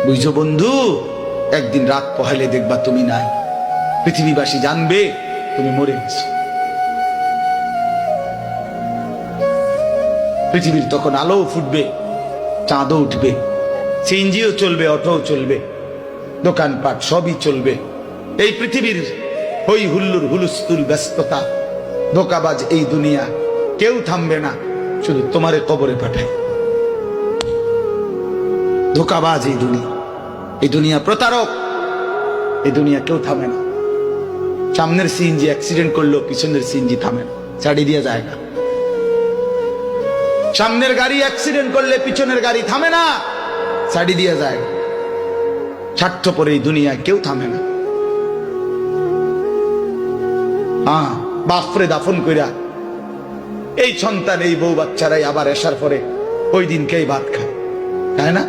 বুঝছো বন্ধু, একদিন রাত পহেলে দেখবা তুমি নাই, পৃথিবীবাসী জানবে তুমি মরে গেছো। পৃথিবীর তখন আলো ফুটবে, চাঁদও উঠবে, সিএনজিও চলবে, অটোও চলবে, দোকানপাট সবই চলবে। এই পৃথিবীর হই হুল্লুর হুলুস্থুল ব্যস্ততা, ধোকাবাজ এই দুনিয়া, কেউ থামবে না, শুধু তোমারে কবরে পাঠায়। ধোকাবাজ এই দুনিয়া, এই দুনিয়া প্রতারক, এই দুনিয়া কেউ থামে না। সামনের সিএনজি অ্যাক্সিডেন্ট করলো, পিছনের সিএনজি থামে না, ছাড়ি দিয়ে যায় না। সামনের গাড়ি অ্যাক্সিডেন্ট করলে পিছনের গাড়ি থামে না, ছাড়ি দিয়ে যায় না। স্বার্থপর এই দুনিয়ায় কেউ থামে না। হ্যাঁ, বাপরে দাফন কইরা এই সন্তান, এই বউ বাচ্চারাই আবার এসার পরে ওই দিনকেই ভাত খায়, তাই না?